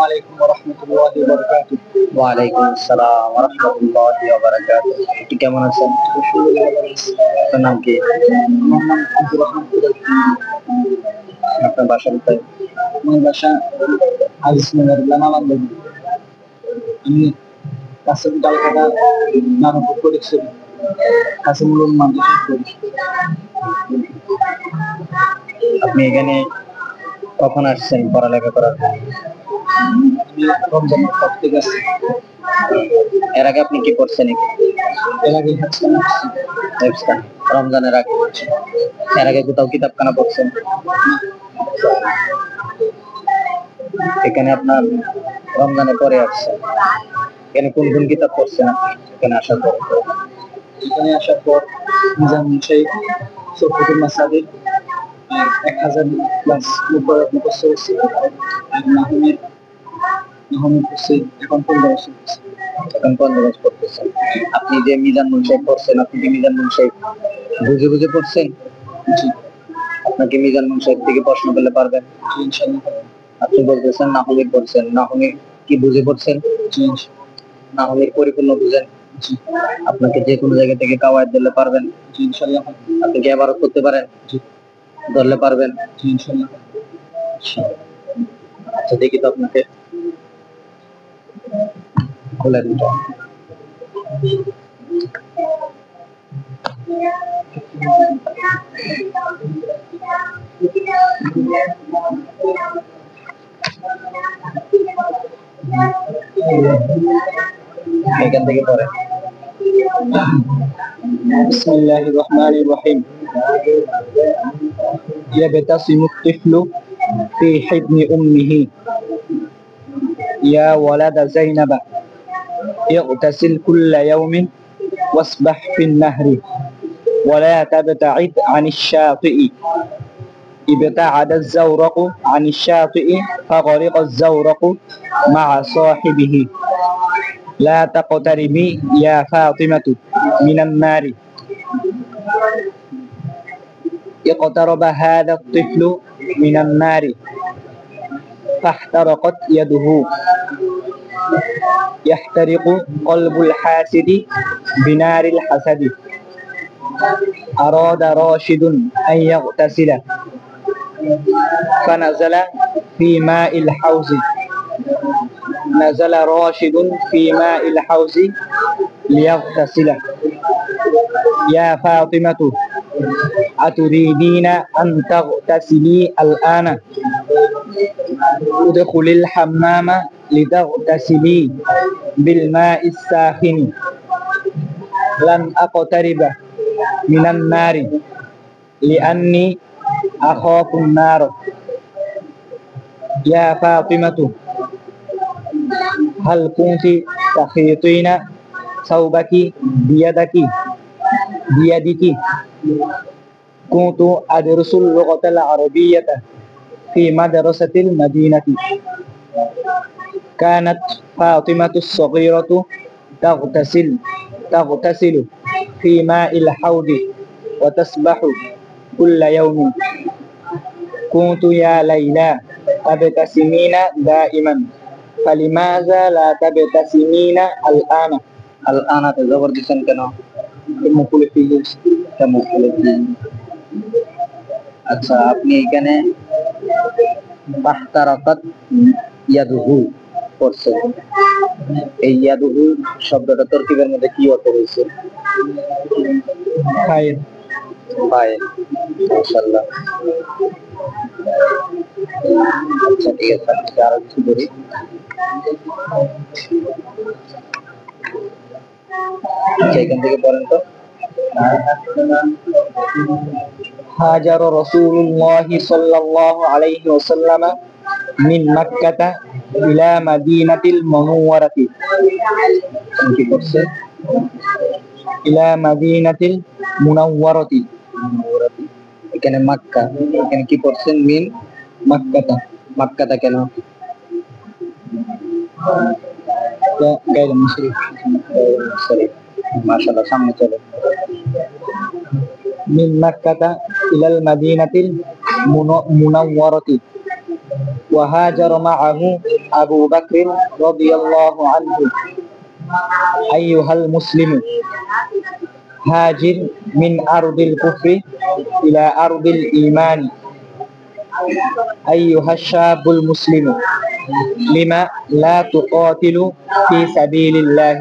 আলাইকুম ওয়া রাহমাতুল্লাহি ওয়া বারাকাতুহু। ওয়ালাইকুম আসসালাম ওয়া রাহমাতুল্লাহি ওয়া বারাকাতুহু। আপনি কেমন আছেন? আলহামদুলিল্লাহ ভালো আছি। আপনার নাম কি? আমার নাম আব্দুর রহমান কুদরত। আপনার বাসা কোথায়? আমার বাসা আজিজনগর লামাবান্ধব। আমি কাছের ডালকাটা নারায়ণপুর পড়েছি। কাসিমুল উলুম মাদ্রাসায় পড়ি। আপনি এখানে কখন আসছেন পড়ালেখা করার জন্য? আমি রমজানের পর থেকে আসছি। এর আগে আপনি কি করছেন এখানে? এর আগে হাঁটছিলাম আসছি। হেফজ রমজানের আগে করছেন। এর আগে কোথাও কিতাবখানা পড়ছেন? এখানে আপনার রমজানের পরে আসছেন। এখানে কোন কোন কিতাব পড়ছেন আপনি এখানে আসার পর? এখানে আসার পর নিজামুল শাইখ, সফুতুল মাসাদির, আর 1000 প্লাস মুখস্থ করছি। আর নাহমির করছি। এখন 15 বছর করছি। এখন 15 বছর পড়তেছেন। আপনি যে মিজানুল শেখ পড়ছেন, আপনি কি মিজানুল শেখ বুঝে বুঝে পড়ছেন? জি আপনাকে মিজানুল শেখ থেকে প্রশ্ন করলে পারবেন? জি ইনশাল্লাহ। আপনি বলতেছেন নাহমির পড়ছেন, নাহমির কি বুঝে পড়ছেন? জি নাহমির পরিপূর্ণ বুঝেন? জি আপনাকে যে কোনো জায়গা থেকে কাওয়ায়েদ দিলে পারবেন? জি ইনশাল্লাহ। আপনি কি ইবারত করতে পারেন? জি ধরলে পারবেন? জি ইনশাল্লাহ। আচ্ছা দেখি তো আপনাকে খুলে দিন। এখান থেকে পড়ে। বিসমিল্লাহির রহমানির রহিম। ইয়াবতাসিমু الطفل في حضن أمه يا ولد زينب اغتسل كل يوم واسبح في النهر ولا تبتعد عن الشاطئ ابتعد الزورق عن الشاطئ فغرق الزورق مع صاحبه لا تقتربي يا فاطمة من النار اقترب هذا الطفل من النار فاحترقت يده يحترق قلب الحاسد بنار الحسد أراد راشد أن يغتسل فنزل في ماء الحوض نزل راشد في ماء الحوض ليغتسل يا فاطمة أتريدين أن تغتسلي الآن ادخلي الحمام لتغتسلي بالماء الساخن لن أقترب من النار لأني أخاف النار يا فاطمة هل كنت تخيطين ثوبك بيدك كنت أدرس اللغة العربية في مدرسة المدينة كانت فاطمة الصغيرة تغتسل في ماء الحوض وتسبح كل يوم كنت يا ليلى تبتسمين دائما فلماذا لا تبتسمين الآن الآن تزور দিছেন কেন? مقولة فيه আচ্ছা আপনি এখানে ফাহতারাকাত ইয়াদুহু পড়ছেন। এই ইয়াদুহু শব্দটা তরকিবের মধ্যে কি অর্থ হয়েছে? خير পায়ে। মাশাআল্লাহ। আচ্ছা ঠিক আছে, আমি আরো কিছু বলি। আচ্ছা এখান থেকে পড়েন তো। هاجر رسول الله صلى الله عليه وسلم من مكة إلى مدينة المنورة কি করছে? إلى مدينة المنورة এখানে মক্কা, এখানে কি পড়ছেন? মিন مكة মক্কাটা কেন? غير المشرك সরি মাশাআল্লাহ, সামনে চলে। من مكة إلى المدينة المنورة وهاجر معه أبو بكر رضي الله عنه أيها المسلم هاجر من أرض الكفر إلى أرض الإيمان أيها الشاب المسلم لما لا تقاتل في سبيل الله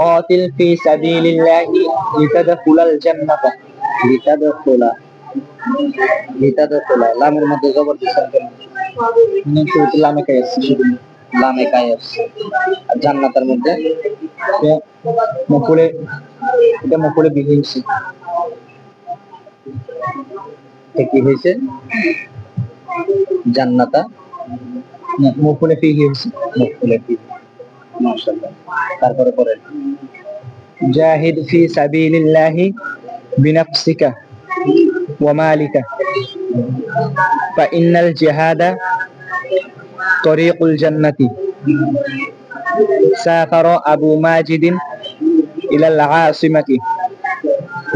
قاتل في سبيل الله لتدخل الجنة লিতাদখুলা লিতাদখুলা লামের মধ্যে জবর দিছেন কেন? من شروط লামে কাইস লামে কায়েস। আর জান্নাতের মধ্যে মকুলে এটা মকুলে বিহি হয়েছে কি হয়েছে? জান্নাতা মকুলে ফিহি হয়েছে মফউলে ফি। মাশাআল্লাহ। তারপরে পরে জাহিদ ফি সাবিলিল্লাহি বিনাফসিকা ওয়া মালিকা فإن الجهاد طريق الجنة سافر أبو ماجد إلى العاصمة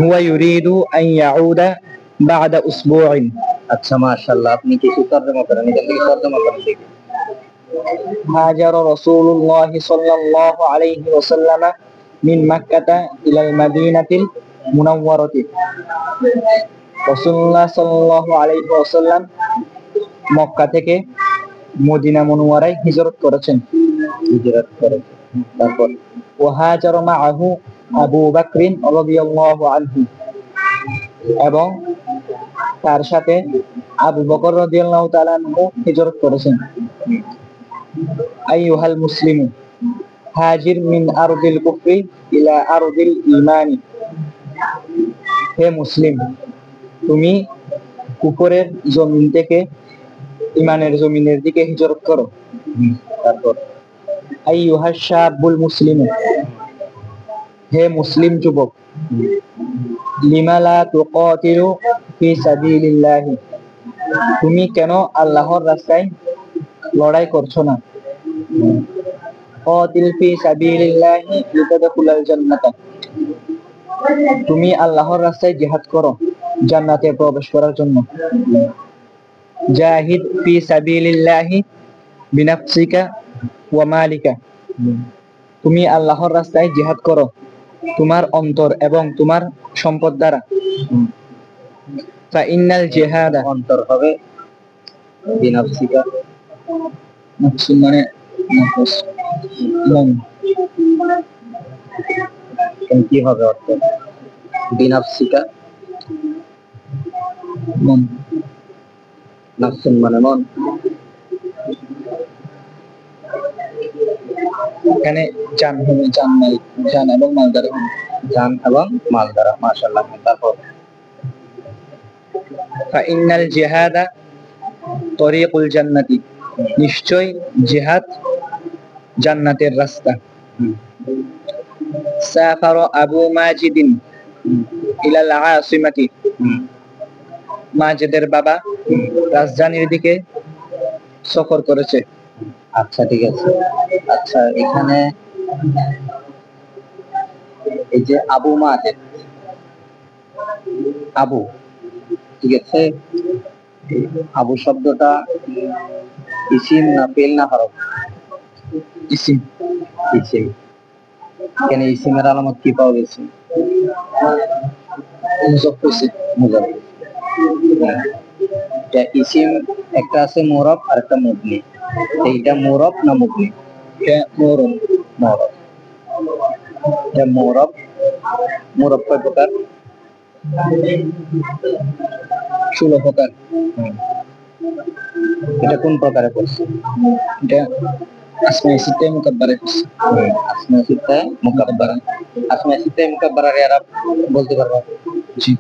هو يريد أن يعود بعد أسبوع আচ্ছা মাশাআল্লাহ, আপনি কিছু তরজমা করেন, এখান থেকে তরজমা করেন দেখি। هاجر رسول الله صلى الله عليه وسلم من مكة إلى المدينة المنورة রাসূলুল্লাহ সাল্লাল্লাহু আলাইহি ওয়াসাল্লাম মক্কা থেকে মদিনা মুনওয়ারায় হিজরত করেছেন। হিজরত করেন। তারপর ওয়াহাজার মাআহু আবু বকর রাদিয়াল্লাহু আনহু, এবং তার সাথে আবু বকর রাদিয়াল্লাহু তাআলা আনহু হিজরত করেছেন। আইয়ুহাল মুসলিমু হাজির মিন আরদিল কুফরি ইলা আরদিল ঈমান। হে মুসলিম, তুমি কুফরের জমিন থেকে ঈমানের জমিনের দিকে হিজরত করো। তারপর আইয়ুহাশ শাবুল মুসলিমু, হে মুসলিম যুবক, লিমা লা তুকাতিলু ফি সাবিলিল্লাহ, তুমি কেন আল্লাহর রাস্তায় লড়াই করছো না? কাতিল ফি সাবিলিল্লাহ লিতাদখুলাল জান্নাত, তুমি আল্লাহর রাস্তায় জিহাদ করো জান্নাতে প্রবেশ করার জন্য। জাহিদ ফি সাবিলিল্লাহ বিনাফসিকা ওয়া মালিকা, তুমি আল্লাহর রাস্তায় জিহাদ করো তোমার অন্তর এবং তোমার সম্পদ দ্বারা। ফাইনাল জিহাদা, অন্তর হবে বিনাফসিকা, নফস মানে নফস, মন। কি হবে অর্থ? বিনাফসিকা মন, নাফসুন মানে মন। এখানে জান হবে, জান মাল, জান এবং মাল দ্বারা হবে। জান এবং মাল দ্বারা। মাশাআল্লাহ। তারপর ফাইনাল জিহাদা তরিকুল জান্নাতি, নিশ্চয় জিহাদ জান্নাতের রাস্তা। সাফার আবু মাজিদিন ইলাল আসিমাতি, মাজিদের বাবা রাজধানীর দিকে সফর করেছে। আচ্ছা ঠিক আছে। আচ্ছা, এখানে এই যে আবু মাজিদ, আবু, ঠিক আছে, আবু শব্দটা ইসিম না ফেল না হরফ? ইসিম। ইসিম। কেন ইসিমের আলামত কি পাওয়া গেছে? মুজাফ হইছে। মুজাফ। ইসিম একটা আছে মুরাব আর একটা মুবনি। এইটা মুরাব না মুবনি? মুরব। মুরাব। এটা মুরাব। মুরাব কয় প্রকার? 16 প্রকার। এটা কোন প্রকারে পড়ছে? এটা আসমায়ে সিত্তায়ে মুকাব্বারে পড়ছে। আসমায়ে সিত্তায়ে মুকাব্বারা। আসমায়ে সিত্তায়ে মুকাব্বারার ইরাব বলতে পারবা? জি।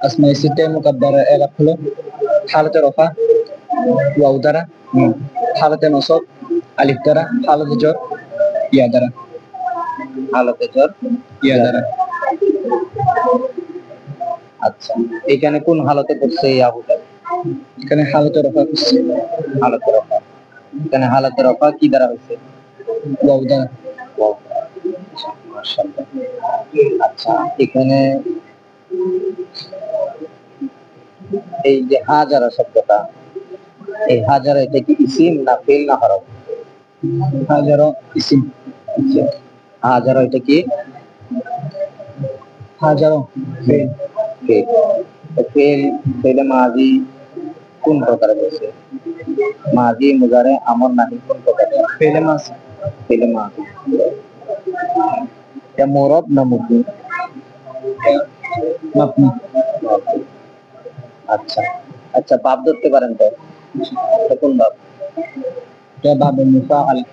আসমায়ে সিত্তায়ে মুকাব্বারার ইরাব হলো হালাতে রফা ওয়াও দ্বারা, হালাতে নসব আলিফ দ্বারা, হালাতে জর ইয়া দ্বারা। হালাতে জর ইয়া দ্বারা। আচ্ছা, এখানে কোন হালতে পড়ছে এই আবুটা? এখানে হালাতে রফা পড়ছে। হালতে রফা। এখানে হালতে রফা কি দ্বারা হয়েছে? ওয়াও দ্বারা। ওয়াও। মাশাআল্লাহ। আচ্ছা, এখানে এই যে হাজারা শব্দটা, এই হাজারো এটা কি ইসিম না ফেল না হরফ? হাজারো ইসিম। হাজারো এটা কি হাজারো ফেল। ফেল। ফেল ফেলে মাজি কোন প্রকারের হয়েছে? মাজি মুজারে আমর নাহি কোন প্রকারের? ফেলে মাস ফেলে মাজি। এটা মুরব না মুবনি? মাপনি। আচ্ছা আচ্ছা, বাপ ধরতে পারেন তো? এটা কোন বাপ? এটা বাবে মুফাআলা।